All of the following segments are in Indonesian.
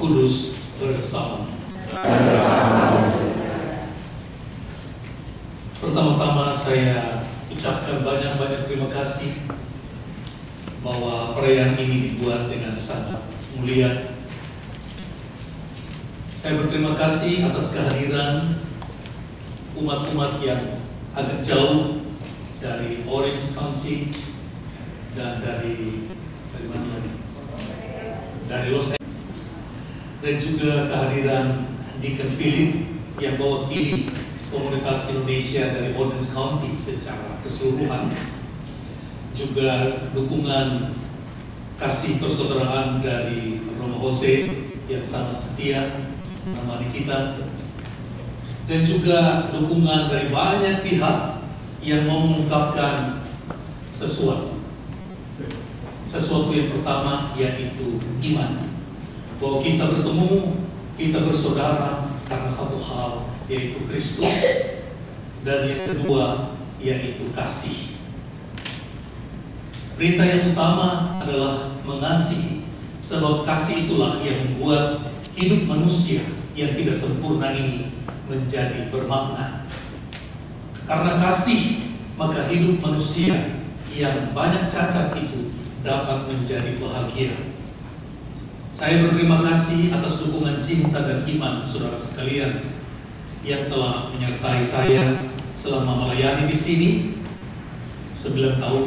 Kudus bersama. Pertama-tama saya ucapkan banyak-banyak terima kasih bahwa perayaan ini dibuat dengan sangat mulia. Saya berterima kasih atas kehadiran umat-umat yang agak jauh dari Orange County dan dari mana lagi? Dari Los Angeles, dan juga kehadiran Deacon Philip yang mewakili komunitas Indonesia dari Orange County secara keseluruhan, juga dukungan kasih persaudaraan dari Romo Jose yang sangat setia menemani kita, dan juga dukungan dari banyak pihak yang mau mengungkapkan sesuatu yang pertama, yaitu iman, bahwa kita bertemu, kita bersaudara karena satu hal, yaitu Kristus, dan yang kedua yaitu kasih. Perintah yang utama adalah mengasihi, sebab kasih itulah yang membuat hidup manusia yang tidak sempurna ini menjadi bermakna. Karena kasih, maka hidup manusia yang banyak cacat itu dapat menjadi bahagia. Saya berterima kasih atas dukungan cinta dan iman saudara sekalian yang telah menyertai saya selama melayani di sini 9 tahun,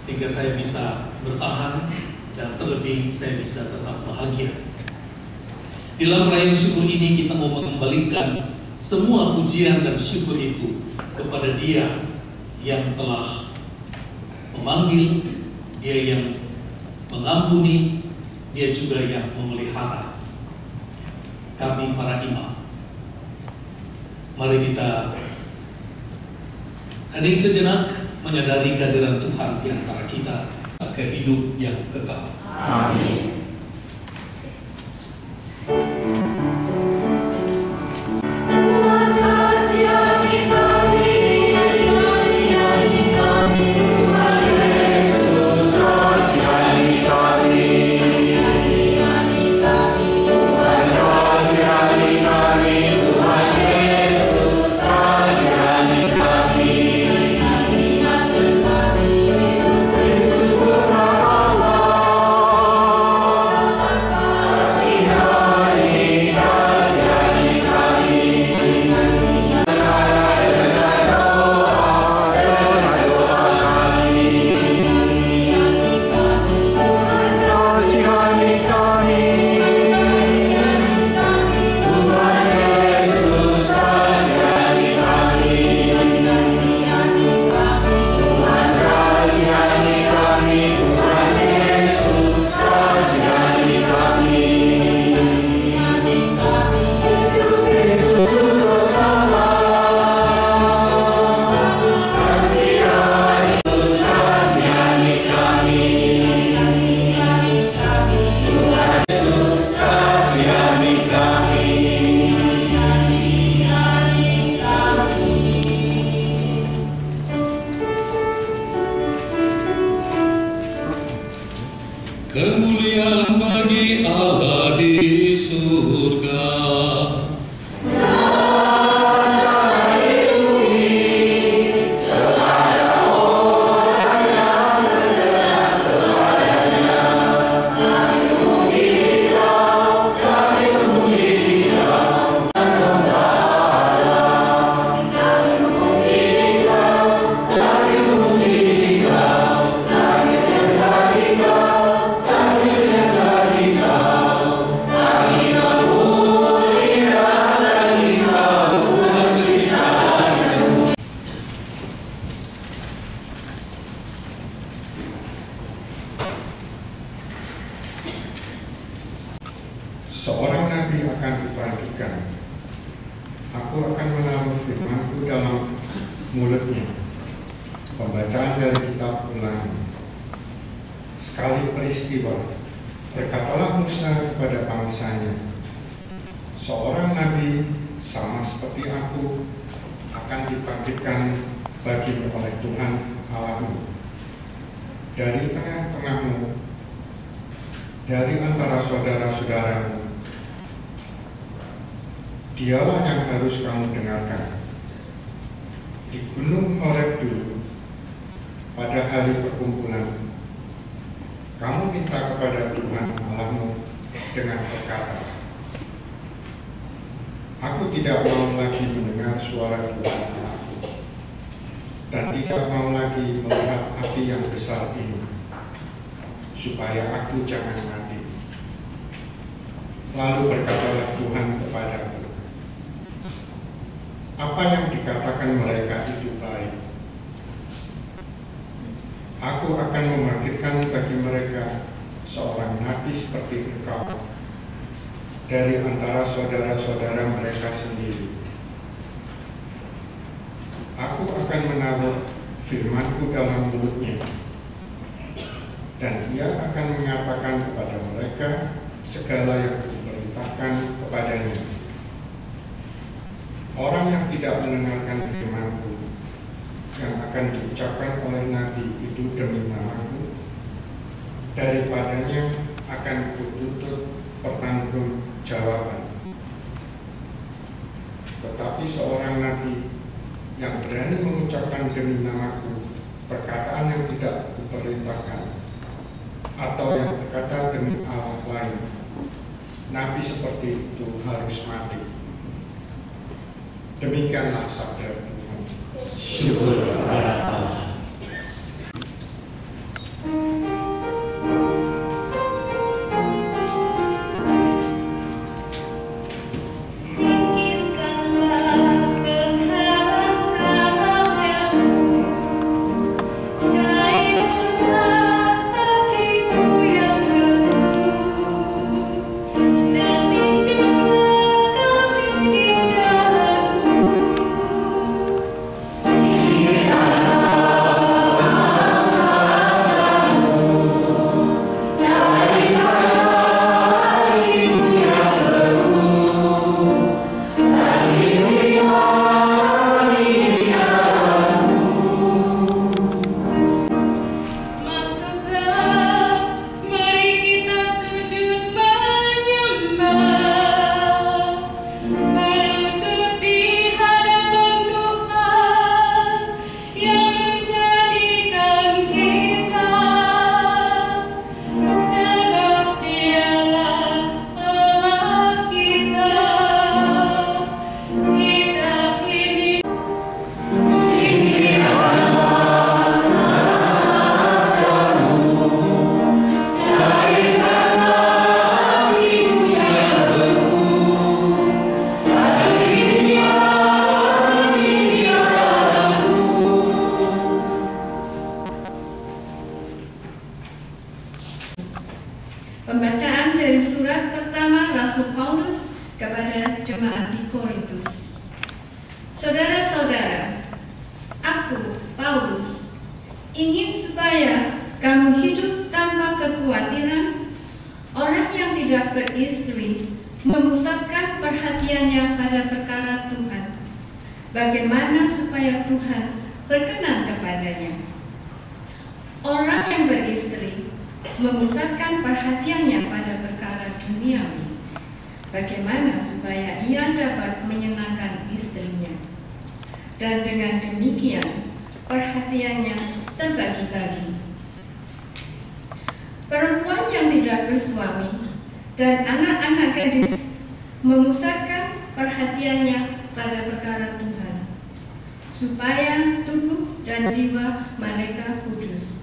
sehingga saya bisa bertahan dan terlebih saya bisa tetap bahagia. Dalam perayaan syukur ini kita mau mengembalikan semua pujian dan syukur itu kepada Dia yang telah memanggil, Dia yang mengampuni, Dia juga yang memelihara kami para imam. Mari kita hening sejenak, menyadari kehadiran Tuhan di antara kita ke hidup yang kekal. Amin. Kemuliaan bagi Allah di surga. Seorang nabi akan dibangkitkan. Aku akan menaruh firman-Ku dalam mulutnya. Pembacaan dari kitab Ulangan. Sekali peristiwa, berkatalah Musa kepada bangsanya, seorang nabi sama seperti aku akan dibangkitkan bagimu oleh Tuhan Allahmu dari tengah-tengahmu. dari antara saudara-saudaramu, dialah yang harus kamu dengarkan. Di Gunung Horeb dulu, pada hari perkumpulan, kamu minta kepada Tuhan Allahmu dengan berkata, "Aku tidak mau lagi mendengar suara Tuhan Allahku, dan tidak mau lagi melihat api yang besar ini, supaya aku jangan mati." Lalu berkatalah Tuhan kepadaku, "Apa yang dikatakan mereka itu baik. Aku akan membangkitkan bagi mereka seorang nabi seperti engkau dari antara saudara-saudara mereka sendiri. Aku akan menaruh firman-Ku dalam mulutnya, dan ia akan mengatakan kepada mereka segala yang Kuperintahkan kepadanya. Orang yang tidak mendengarkan firman-Ku yang akan diucapkan oleh nabi itu demi nama-Ku, daripadanya akan Kutuntut pertanggungjawaban. Tetapi seorang nabi yang berani mengucapkan demi nama-Ku perkataan yang tidak Kuperintahkan, atau yang berkata demi Allah lain, nabi seperti itu harus mati." Demikianlah sabda Tuhan. Syukur kepada Allah. Pembacaan dari surat pertama Rasul Paulus kepada jemaat di Korintus. Saudara-saudara, aku, Paulus, ingin supaya kamu hidup tanpa kekhawatiran. Orang yang tidak beristri memusatkan perhatiannya pada perkara Tuhan, bagaimana supaya Tuhan berkenan kepadanya. Orang yang beristri memusatkan perhatiannya pada perkara duniawi, bagaimana supaya ia dapat menyenangkan istrinya. Dan dengan demikian perhatiannya terbagi-bagi. Perempuan yang tidak bersuami dan anak-anak gadis memusatkan perhatiannya pada perkara Tuhan, supaya tubuh dan jiwa mereka kudus.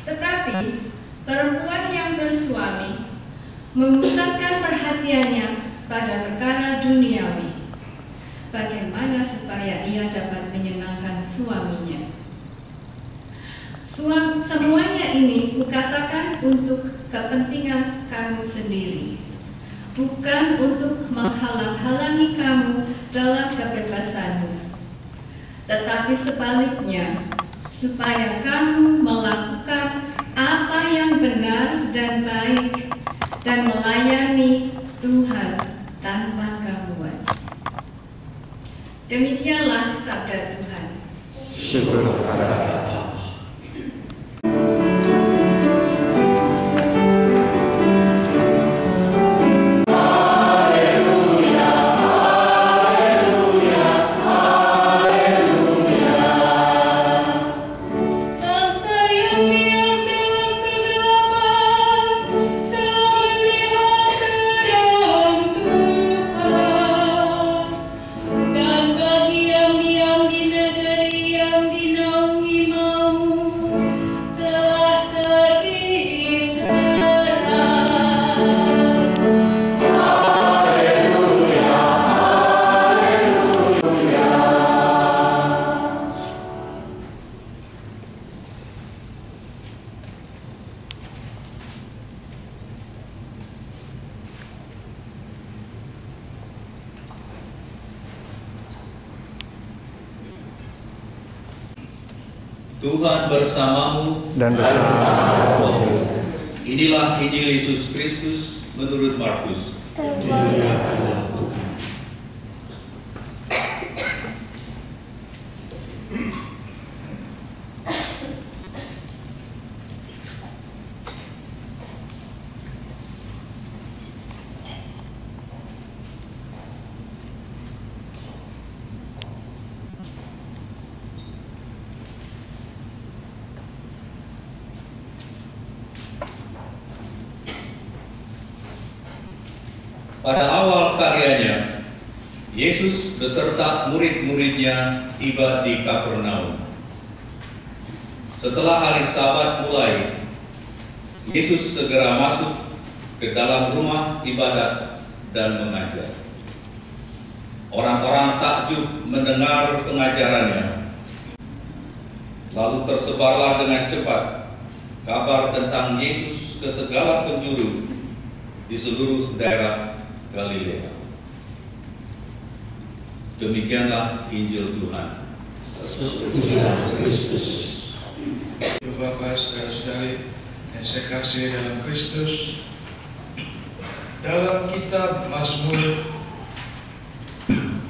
Tetapi perempuan yang bersuami memusatkan perhatiannya pada perkara duniawi, bagaimana supaya ia dapat menyenangkan suaminya. Semuanya ini kukatakan untuk kepentingan kamu sendiri, bukan untuk menghalang-halangi kamu dalam kebebasanmu, tetapi sebaliknya, supaya kamu melakukan apa yang benar dan baik dan melayani Tuhan tanpa gangguan. Demikianlah sabda Tuhan. Syukur kepada Allah. Tuhan bersamamu dan bersama rohmu. Inilah Injil Yesus Kristus menurut Markus. Dimuliakanlah Tuhan. Pada awal karyanya, Yesus beserta murid-muridnya tiba di Kapernaum. Setelah hari Sabat mulai, Yesus segera masuk ke dalam rumah ibadat dan mengajar. Orang-orang takjub mendengar pengajarannya. Lalu tersebarlah dengan cepat kabar tentang Yesus ke segala penjuru di seluruh daerah Galilea. Demikianlah Injil Tuhan. Pujilah Kristus. Ibu Bapak, saudara-saudari yang saya kasih dalam Kristus, dalam kitab Mazmur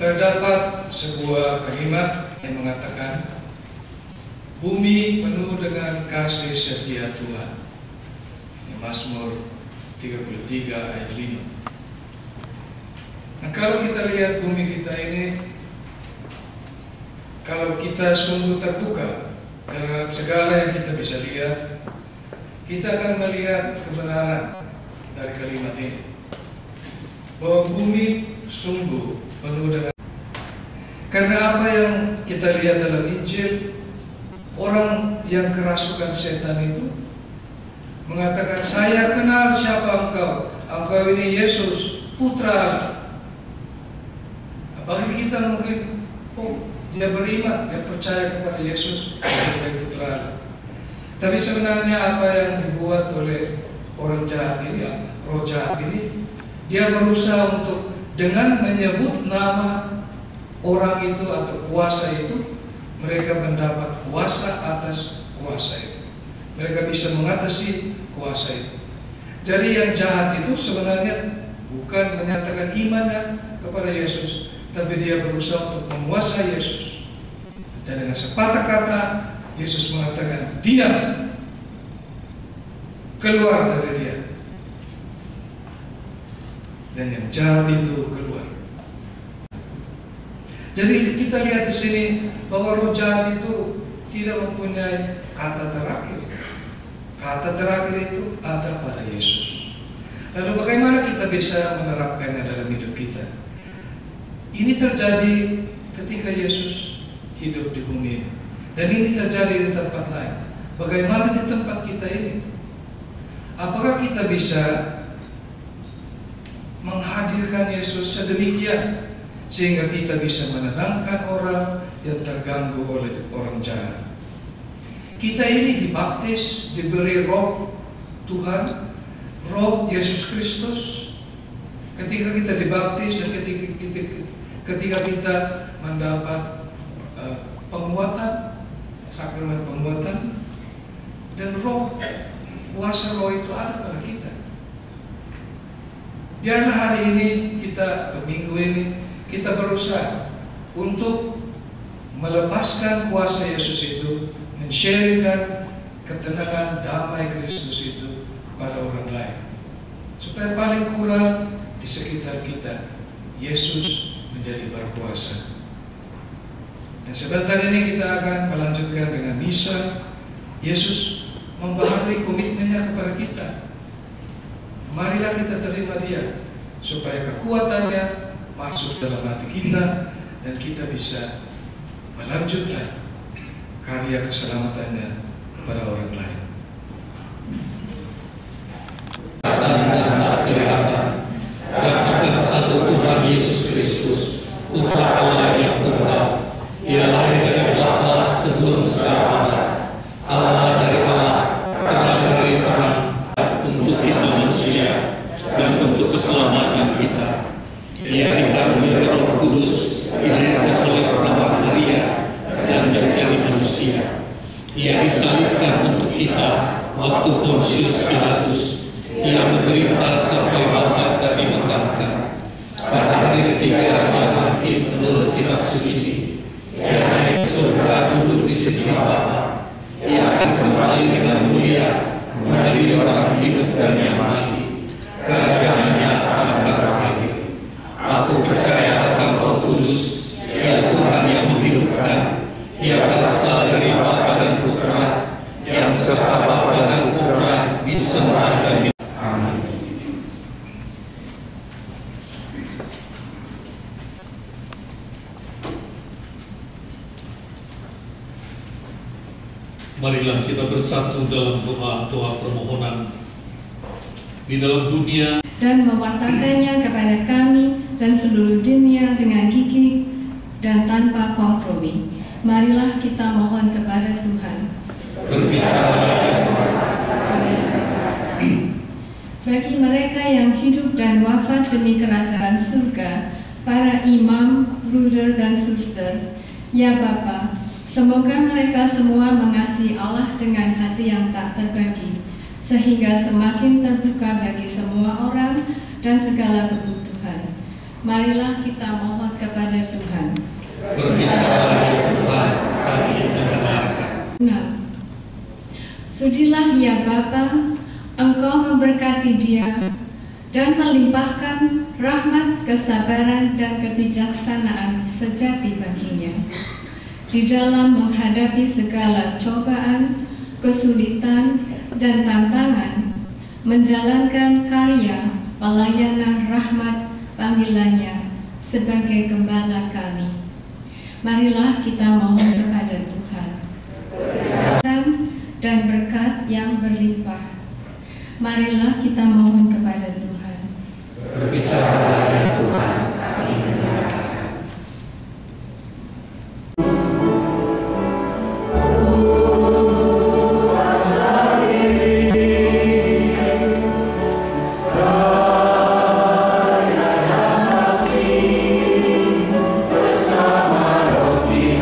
terdapat sebuah kalimat yang mengatakan bumi penuh dengan kasih setia Tuhan. Mazmur 33 ayat 5. Nah, kalau kita lihat bumi kita ini, kalau kita sungguh terbuka terhadap segala yang kita bisa lihat, kita akan melihat kebenaran dari kalimat ini, bahwa bumi sungguh penuh dengan. Karena apa yang kita lihat dalam Injil, orang yang kerasukan setan itu mengatakan, saya kenal siapa engkau, engkau ini Yesus, Putra Allah. Bagi kita mungkin, dia beriman, dia percaya kepada Yesus sebagai Putra Allah. Tapi sebenarnya apa yang dibuat oleh orang jahat ini, roh jahat ini, dia berusaha untuk dengan menyebut nama orang itu atau kuasa itu, mereka mendapat kuasa atas kuasa itu. Mereka bisa mengatasi kuasa itu. Jadi yang jahat itu sebenarnya bukan menyatakan imannya kepada Yesus, tapi dia berusaha untuk menguasai Yesus. Dan dengan sepatah kata, Yesus mengatakan, diam, keluar dari dia. Dan yang jahat itu keluar. Jadi kita lihat di sini bahwa roh jahat itu tidak mempunyai kata terakhir. Kata terakhir itu ada pada Yesus. Lalu bagaimana kita bisa menerapkannya dalam hidup kita? Ini terjadi ketika Yesus hidup di bumi ini. Dan ini terjadi di tempat lain. Bagaimana di tempat kita ini? Apakah kita bisa menghadirkan Yesus sedemikian sehingga kita bisa menenangkan orang yang terganggu oleh orang jahat? Kita ini dibaptis, diberi roh Tuhan, roh Yesus Kristus. Ketika kita dibaptis dan ketika kita mendapat penguatan, sakramen penguatan, dan roh, kuasa roh itu ada pada kita. Biarlah hari ini kita, atau minggu ini, kita berusaha untuk melepaskan kuasa Yesus itu, men-sharingkan ketenangan damai Kristus itu pada orang lain. Supaya paling kurang di sekitar kita, Yesus menjadi berkuasa. Dan sebentar ini kita akan melanjutkan dengan misa. Yesus membaharui komitmennya kepada kita. Marilah kita terima dia, supaya kekuatannya masuk dalam hati kita, dan kita bisa melanjutkan karya keselamatannya kepada orang lain. Dan akan satu Tuhan Yesus Kristus, Putra Allah yang tunggal. Ia lahir dari Bapa sebelum segala abad, Allah dari Allah, terang dari terang, untuk kita manusia dan untuk keselamatan kita. Ia dikaruniai Roh Kudus, dilahirkan oleh perawan Maria dan menjadi manusia. Ia disalibkan untuk kita waktu Pontius Pilatus. Ia menderita sampai wafat dan dimakamkan. Pada hari ketiga ia bangkit menurut kitab suci. Ia naik ke surga, duduk di sisi Bapa. Ia akan kembali dengan mulia mengadili orang hidup dan yang mati. Kerajaannya akan hadir. Aku percaya akan Roh Kudus, Ia Tuhan yang menghidupkan, Ia berasal dari Bapa dan Putra, yang serta Bapa dan Putra disembah dan amin. Marilah kita bersatu dalam doa permohonan di dalam dunia dan mewartakannya kepada kami dan seluruh dunia dengan gigih dan tanpa kompromi. Marilah kita mohon kepada Tuhan. Berbicaralah ya Tuhan. Bagi mereka yang hidup dan wafat demi kerajaan surga, para imam, bruder dan suster, ya Bapa, semoga mereka semua mengasihi Allah dengan hati yang tak terbagi, sehingga semakin terbuka bagi semua orang dan segala kebutuhan. Marilah kita mohon kepada Tuhan. Berbicaralah ya Tuhan, kami mendengarkan. 6. Sudilah ya Bapa, Engkau memberkati dia dan melimpahkan rahmat, kesabaran, dan kebijaksanaan sejati baginya di dalam menghadapi segala cobaan, kesulitan, dan tantangan, menjalankan karya pelayanan rahmat panggilannya sebagai gembala kami. Marilah kita mohon kepada Tuhan dan berkat yang berlimpah. Marilah kita mohon kepada Tuhan. Berbicaralah ya Tuhan, kami mendengarkan. Bersama roh di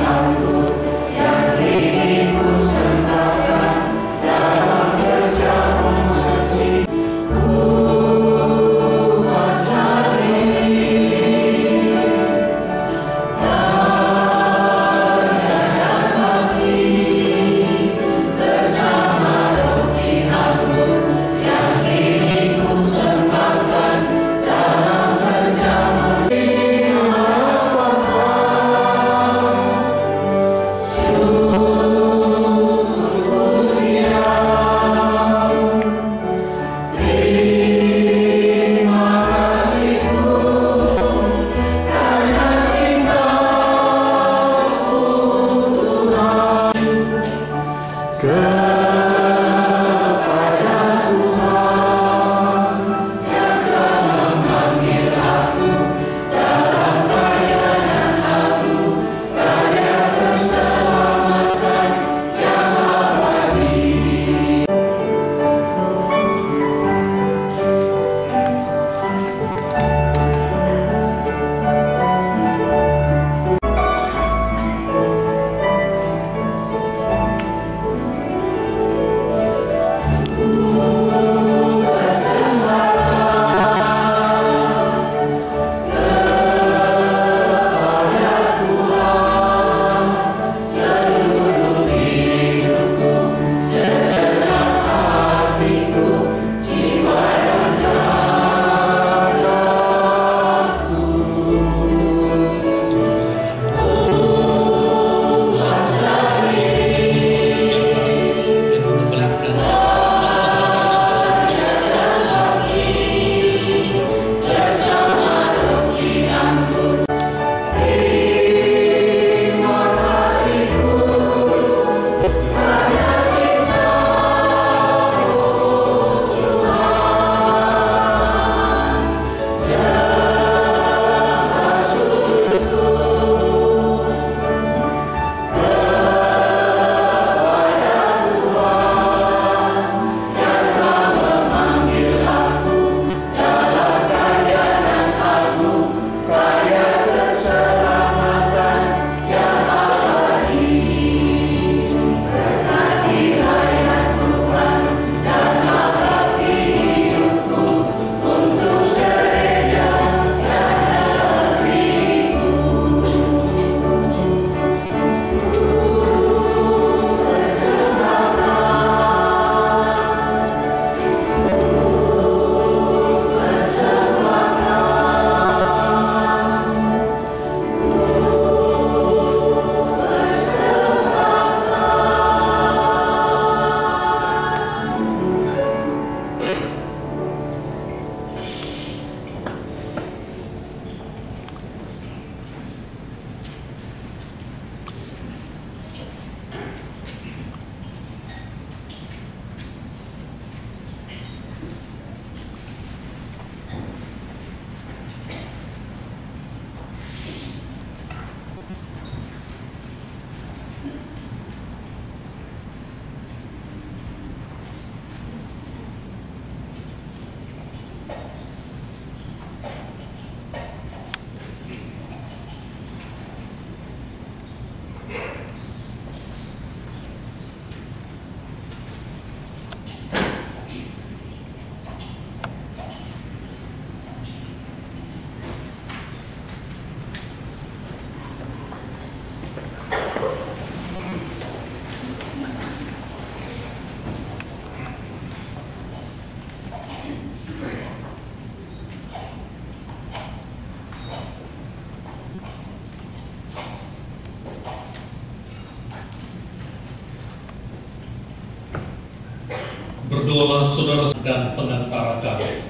Berdoalah saudara dan pengantara kami.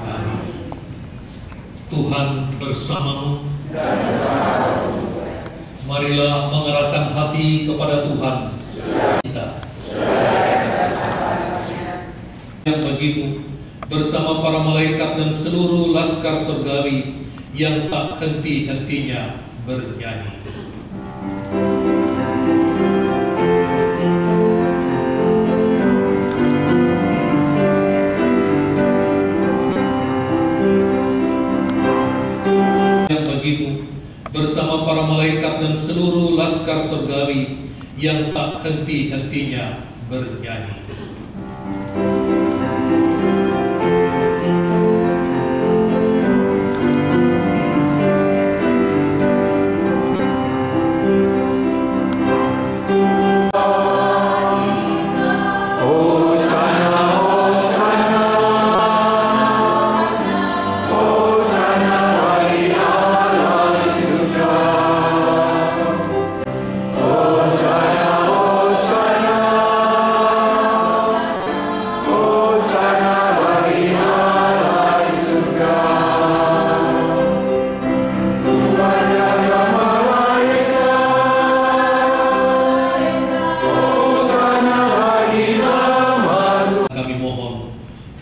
Amin. Tuhan bersamamu. Marilah mengerahkan hati kepada Tuhan kita. Yang bagimu bersama para malaikat dan seluruh laskar surgawi yang tak henti-hentinya bernyanyi. Yang bagimu bersama para malaikat dan seluruh laskar surgawi yang tak henti-hentinya bernyanyi.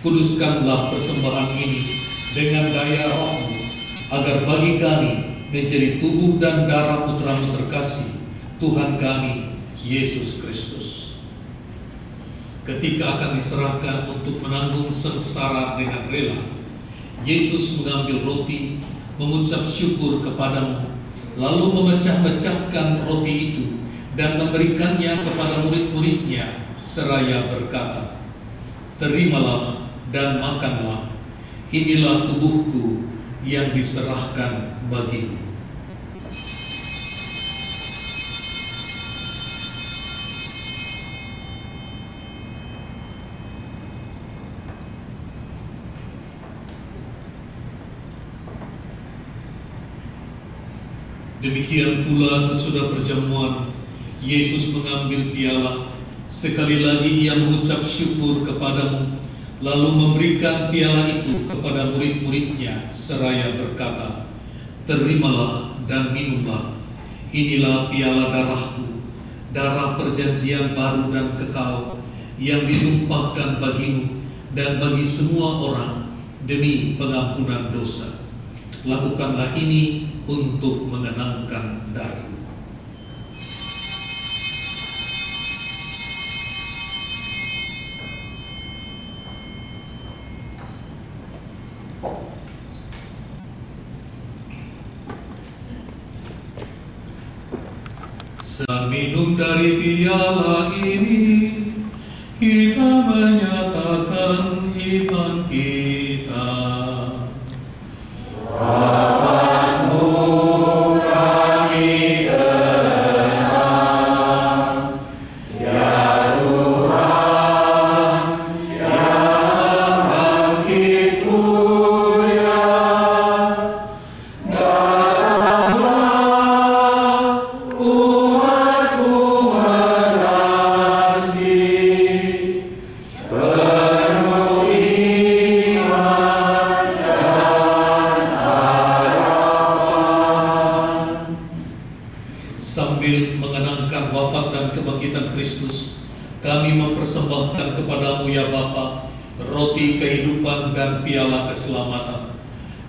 Kuduskanlah persembahan ini dengan daya Roh-Mu, agar bagi kami menjadi tubuh dan darah Putra-Mu terkasih, Tuhan kami, Yesus Kristus. Ketika akan diserahkan untuk menanggung sengsara dengan rela, Yesus mengambil roti, mengucap syukur kepadamu, lalu memecah-mecahkan roti itu dan memberikannya kepada murid-muridnya, seraya berkata, "Terimalah dan makanlah, inilah tubuhku yang diserahkan bagimu." Demikian pula sesudah perjamuan, Yesus mengambil piala, sekali lagi ia mengucap syukur kepadamu, lalu memberikan piala itu kepada murid-muridnya, seraya berkata, "Terimalah dan minumlah, inilah piala darahku, darah perjanjian baru dan kekal, yang ditumpahkan bagimu dan bagi semua orang demi pengampunan dosa. Lakukanlah ini untuk mengenangkan daku." Minum dari piala ini, kita menyatakan iman kita. Wafatmu kami kenang, ya Tuhan, yang bangkit mulia. Sambil mengenangkan wafat dan kebangkitan Kristus, kami mempersembahkan kepadamu ya Bapa, roti kehidupan dan piala keselamatan.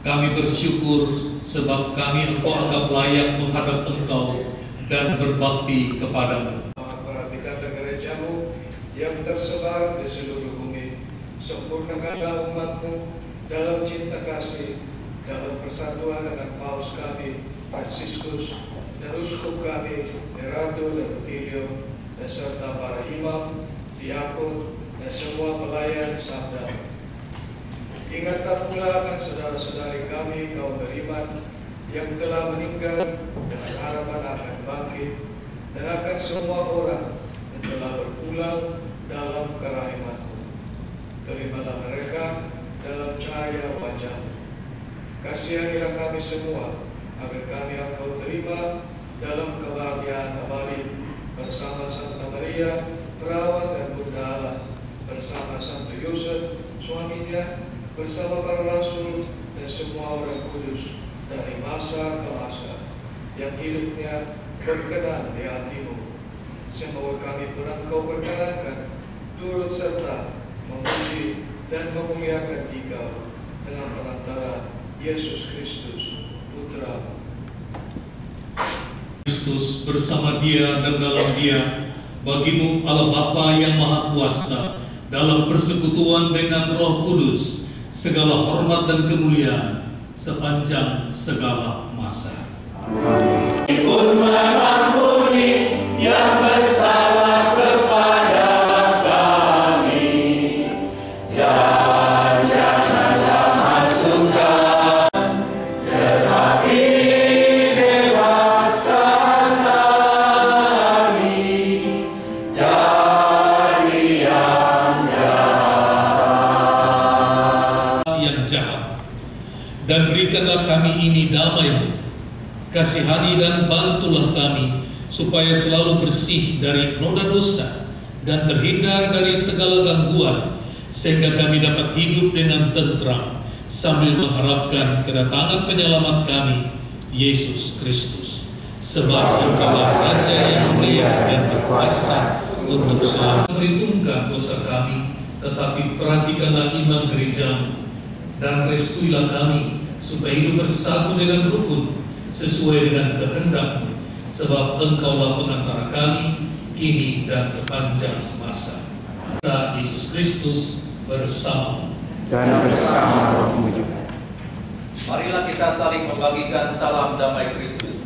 Kami bersyukur sebab kami Engkau anggap layak menghadap Engkau dan berbakti kepadamu. Perhatikan gereja-Mu yang tersebar di seluruh bumi. Sempurnakanlah umat-Mu dalam cinta kasih, dalam persatuan dengan Paus kami, Fransiskus, dan uskup kami, Erado dan Rutilio, beserta para imam, diakon, dan semua pelayan sabda. Ingatlah pula akan saudara-saudari kami kaum beriman yang telah meninggal dengan harapan akan bangkit, dan akan semua orang yang telah berpulang dalam kerahiman-Mu. Terimalah mereka dalam cahaya wajah-Mu. Kasihanilah kami semua, agar kami Engkau terima dalam kebahagiaan abadi bersama Santa Maria, Perawat dan Bunda Allah, bersama bersama para rasul dan semua orang kudus dari masa ke masa yang hidupnya berkenan di hatimu. Semoga kami pun Engkau perkenankan turut serta memuji dan memuliakan Dikau dengan perantara Yesus Kristus, Putra Kristus bersama Dia dan dalam Dia, bagimu Allah Bapa yang Maha Kuasa, dalam persekutuan dengan Roh Kudus, segala hormat dan kemuliaan sepanjang segala masa. Pun mengampuni yang bersalah kepada kami, dan janganlah masukkan, tetapi bebaskan kami dari yang jahat. Dan berikanlah kami ini damai-Mu. Kasihani dan bantulah kami supaya selalu bersih dari noda dosa dan terhindar dari segala gangguan, sehingga kami dapat hidup dengan tentram sambil mengharapkan kedatangan penyelamat kami, Yesus Kristus. Sebab Engkaulah Raja yang mulia dan berkuasa untuk selalu. Perhitungkan dosa kami, tetapi perhatikanlah iman gereja-Mu, dan restuilah kami supaya hidup bersatu dengan rukun sesuai dengan kehendak-Mu, sebab Engkaulah pengantara kami kini dan sepanjang masa. Kita Yesus Kristus bersama-Mu dan bersama Roh-Mu juga. Marilah kita saling membagikan salam damai Kristus.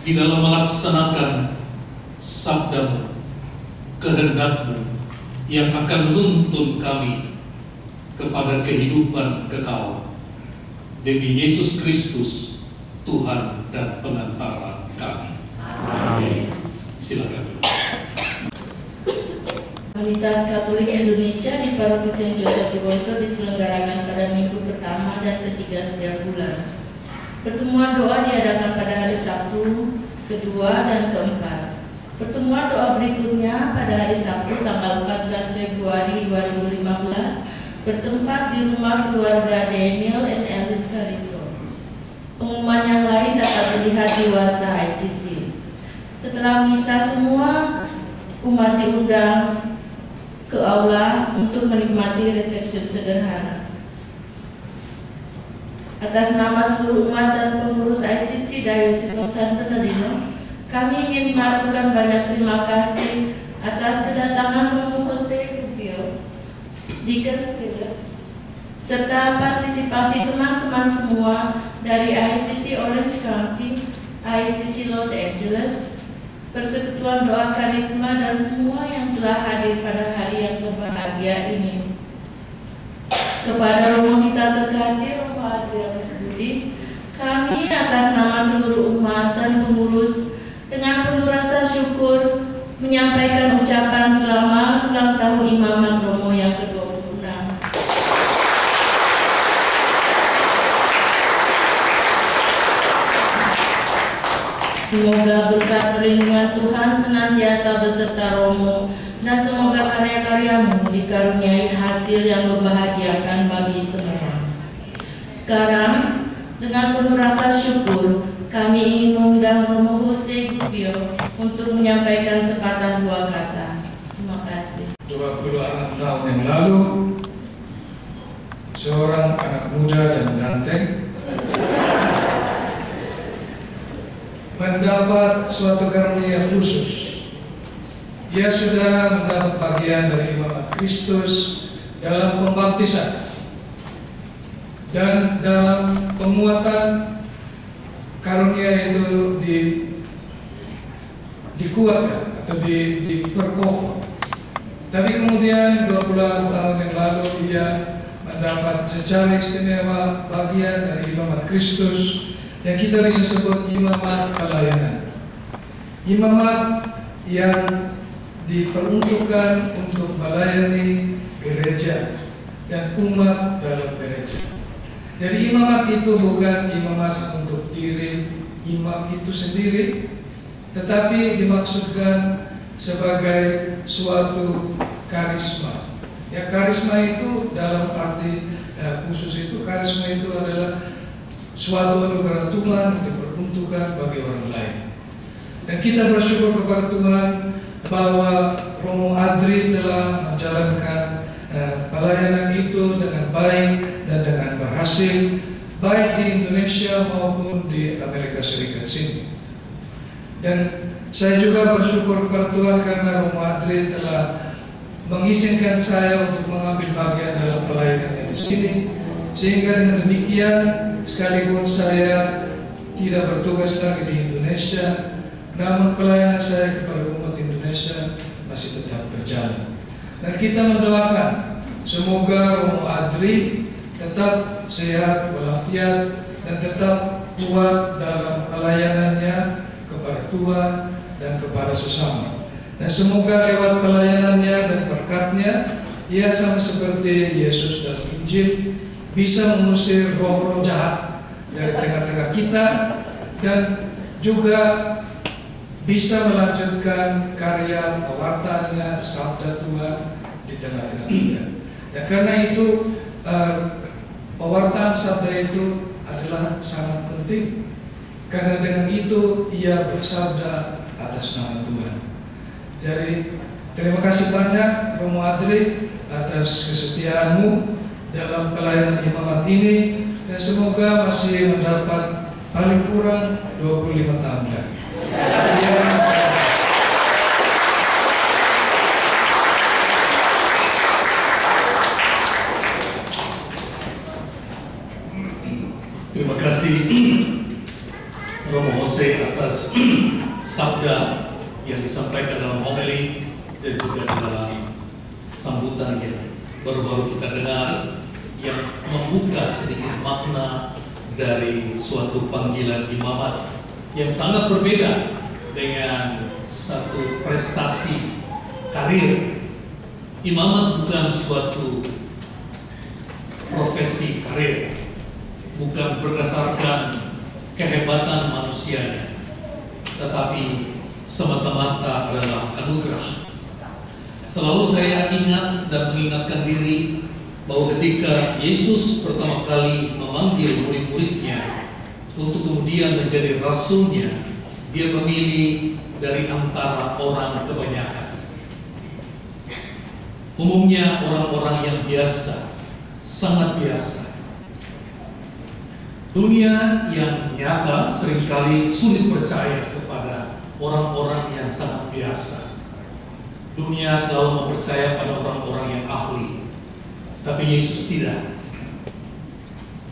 di dalam melaksanakan sabdamu, kehendakmu yang akan menuntun kami kepada kehidupan kekal. Demi Yesus Kristus, Tuhan dan pengantara kami. Amin. Silakan. Komunitas Katolik Indonesia di Paroki Saint Joseph Purwokerto diselenggarakan pada minggu pertama dan ketiga setiap bulan. Pertemuan doa diadakan pada hari Sabtu, kedua, dan keempat. Pertemuan doa berikutnya pada hari Sabtu tanggal 14 Februari 2015 bertempat di rumah keluarga Daniel and Alice Cariso. Pengumuman yang lain dapat dilihat di warta ICC. Setelah misa semua umat diundang ke aula untuk menikmati resepsi sederhana. Atas nama seluruh umat dan pengurus ICC Diocese of San Bernardino, kami ingin mengaturkan banyak terima kasih atas kedatangan Romo Jose Rubio, Deacon Philip, serta partisipasi teman-teman semua dari ICC Orange County, ICC Los Angeles, Persekutuan Doa Karisma, dan semua yang telah hadir pada hari yang berbahagia ini. Kepada Romo kita terkasih, Romo Adrianus Budi, kami atas nama seluruh umat dan pengurus dengan penuh rasa syukur menyampaikan ucapan selamat ulang tahun Imamat Romo yang ke-26. Semoga berkat perlindungan Tuhan senantiasa beserta Romo, dan semoga karya-karyamu dikaruniai hasil yang membahagiakan bagi semua. Sekarang, dengan penuh rasa syukur, kami ingin mengundang Romo Jose Rubio untuk menyampaikan sepatah dua kata. Terima kasih. 26 tahun yang lalu, seorang anak muda dan ganteng mendapat suatu karunia khusus. Ia sudah mendapat bagian dari imamat Kristus dalam pembaptisan dan dalam penguatan karunia itu dikuatkan atau diperkokoh. Tapi kemudian 26 tahun yang lalu ia mendapat secara istimewa bagian dari imamat Kristus yang kita bisa sebut imamat pelayanan. Imamat yang diperuntukkan untuk melayani gereja dan umat dalam gereja. Jadi imamat itu bukan imamat untuk diri imam itu sendiri, tetapi dimaksudkan sebagai suatu karisma. Ya, karisma itu dalam arti khusus itu, karisma itu adalah suatu anugerah Tuhan yang diperuntukkan bagi orang lain. Dan kita bersyukur kepada Tuhan bahwa Romo Adri telah menjalankan pelayanan itu dengan baik dan dengan berhasil, baik di Indonesia maupun di Amerika Serikat sini. Dan saya juga bersyukur kepada Tuhan karena Romo Adri telah mengizinkan saya untuk mengambil bagian dalam pelayanannya di sini, sehingga dengan demikian sekalipun saya tidak bertugas lagi di Indonesia, namun pelayanan saya kepada umat Indonesia masih tetap berjalan. Dan kita mendoakan semoga Romo Adri tetap sehat walafiat dan tetap kuat dalam pelayanannya kepada Tuhan dan kepada sesama. Dan semoga lewat pelayanannya dan berkatnya, ia sama seperti Yesus dalam Injil bisa mengusir roh-roh jahat dari tengah-tengah kita dan juga bisa melanjutkan karya pewartaannya sabda Tuhan di tengah-tengah kita. Dan karena itu pewartaan sabda itu adalah sangat penting, karena dengan itu ia bersabda atas nama Tuhan. Jadi terima kasih banyak Romo Adri atas kesetiaanmu dalam pelayanan imamat ini, dan semoga masih mendapat paling kurang 25 tahun lagi. Terima kasih Romo Jose Jose atas sabda yang disampaikan dalam homili dan juga dalam sambutan yang baru-baru kita dengar, yang membuka sedikit makna dari suatu panggilan imamat yang sangat berbeda dengan satu prestasi karir. Imamat bukan suatu profesi karir, bukan berdasarkan kehebatan manusianya, tetapi semata-mata adalah anugerah. Selalu saya ingat dan mengingatkan diri bahwa ketika Yesus pertama kali memanggil murid-muridnya untuk kemudian menjadi rasulnya, dia memilih dari antara orang kebanyakan. Umumnya orang-orang yang biasa, sangat biasa. Dunia yang nyata seringkali sulit percaya kepada orang-orang yang sangat biasa. Dunia selalu mempercaya pada orang-orang yang ahli, tapi Yesus tidak.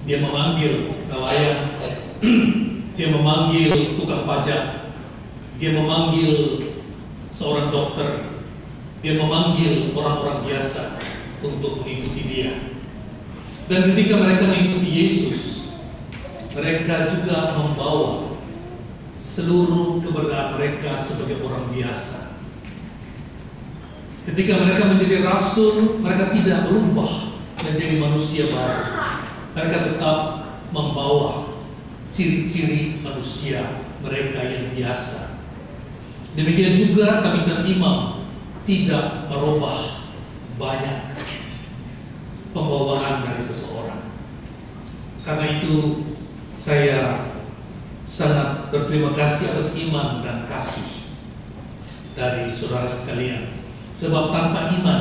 Dia memanggil nelayan, dia memanggil tukang pajak, dia memanggil seorang dokter, dia memanggil orang-orang biasa untuk mengikuti dia. Dan ketika mereka mengikuti Yesus, mereka juga membawa seluruh keberadaan mereka sebagai orang biasa. Ketika mereka menjadi rasul, mereka tidak berubah menjadi manusia baru. Mereka tetap membawa ciri-ciri manusia mereka yang biasa. Demikian juga tabisan imam tidak merubah banyak pembawaan dari seseorang. Karena itu saya sangat berterima kasih atas iman dan kasih dari saudara sekalian. Sebab tanpa iman,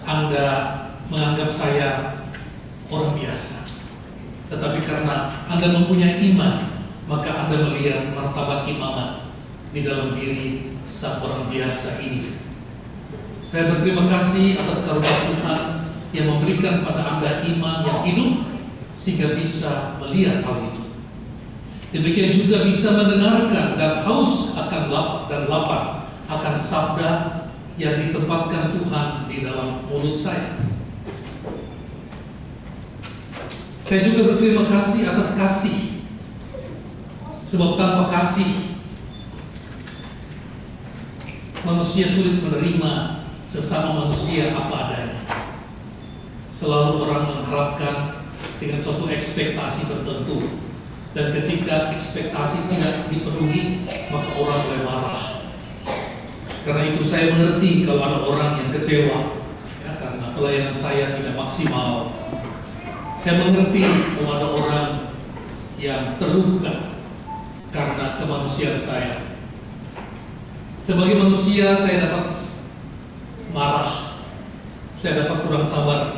Anda menganggap saya orang biasa. Tetapi karena Anda mempunyai iman, maka Anda melihat martabat imamat di dalam diri sang orang biasa ini. Saya berterima kasih atas karunia Tuhan yang memberikan pada Anda iman yang hidup, sehingga bisa melihat hal itu. Demikian juga bisa mendengarkan dan haus akan dan lapar akan sabda yang ditempatkan Tuhan di dalam mulut saya. Saya juga berterima kasih atas kasih, sebab tanpa kasih manusia sulit menerima sesama manusia apa adanya. Selalu orang mengharapkan dengan suatu ekspektasi tertentu, dan ketika ekspektasi tidak dipenuhi, maka orang mulai marah. Karena itu saya mengerti kalau ada orang yang kecewa ya, karena pelayanan saya tidak maksimal. Saya mengerti kalau ada orang yang terluka karena kemanusiaan saya. Sebagai manusia saya dapat marah, saya dapat kurang sabar,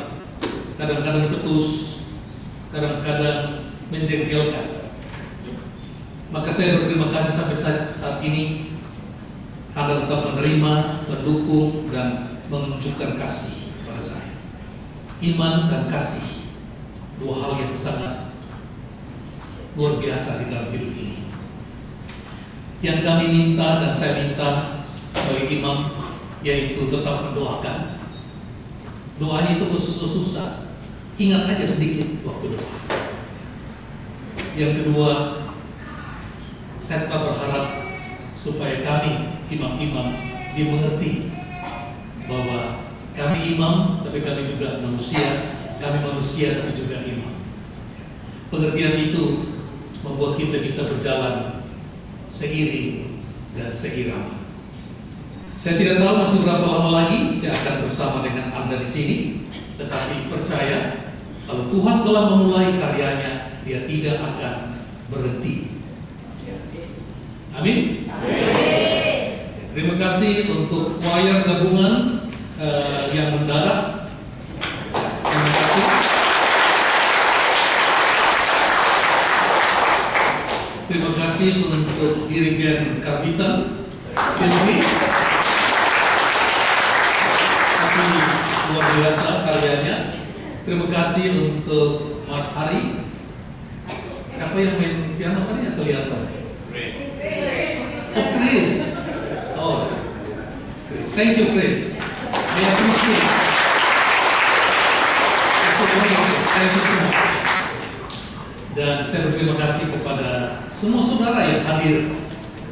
kadang-kadang ketus, kadang-kadang menjengkelkan. Maka saya berterima kasih sampai saat ini Anda tetap menerima, mendukung, dan menunjukkan kasih pada saya. Iman dan kasih, dua hal yang sangat luar biasa di dalam hidup ini. Yang kami minta dan saya minta sebagai imam, yaitu tetap mendoakan. Doanya itu susah-susah, ingat aja sedikit waktu doa. Yang kedua, saya tetap berharap supaya kami imam-imam dimengerti bahwa kami imam tapi kami juga manusia, kami manusia tapi juga imam. Pengertian itu membuat kita bisa berjalan seiring dan seirama. Saya tidak tahu masih berapa lama lagi saya akan bersama dengan Anda di sini, tetapi percaya kalau Tuhan telah memulai karyanya, Dia tidak akan berhenti. Amin. Terima kasih untuk choir gabungan yang mendadak. Terima kasih. Terima kasih untuk dirigen Karbitan Silvi. Tapi luar biasa karyanya. Terima kasih untuk Mas Ari. Siapa yang main piano tadi yang kelihatan? Chris. Oh, Chris. Thank you, Chris. I appreciate. Thank you so much. Dan saya berterima kasih kepada semua saudara yang hadir,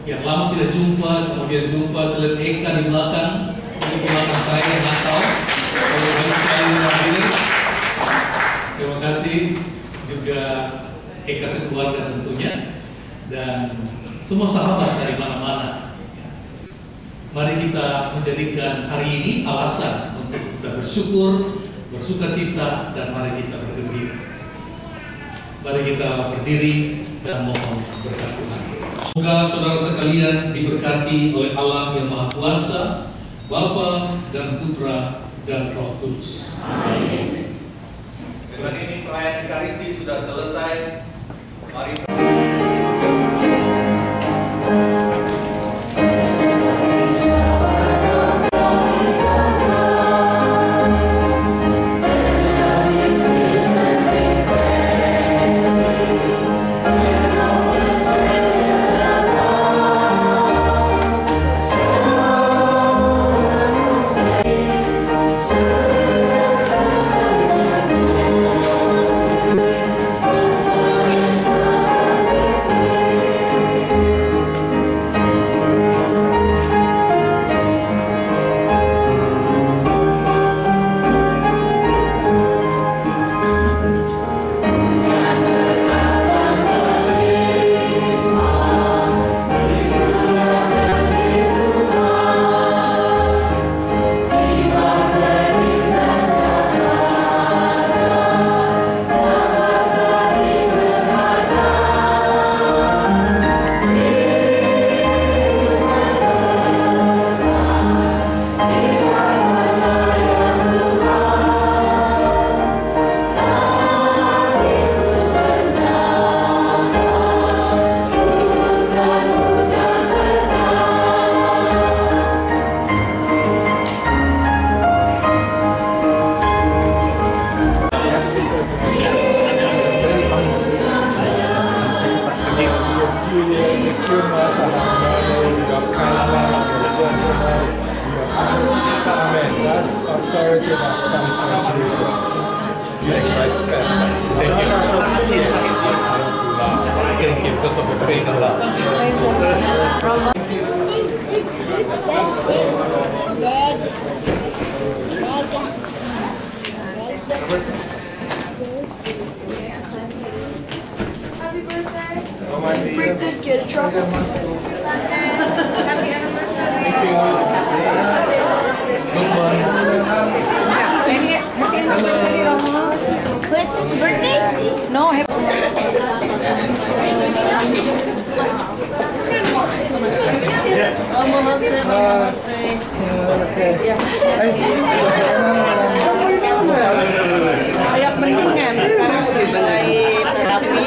yang lama tidak jumpa, kemudian jumpa. Saya lihat Eka di belakang saya yang Natal. Terima kasih juga Eka sekeluarga tentunya, dan semua sahabat dari mana-mana. Mari kita menjadikan hari ini alasan untuk kita bersyukur, bersuka cita, dan mari kita bergembira. Mari kita berdiri dan mohon berkat Tuhan. Semoga saudara sekalian diberkati oleh Allah yang Maha Kuasa, Bapa dan Putra dan Roh Kudus. Amin. Dengan ini pelayanan Ekaristi sudah selesai. Mari. Break this, get in trouble. Happy anniversary. Happy anniversary, Ramos. When's his birthday? No. Kayak mendingan sekarang sebagai terapi.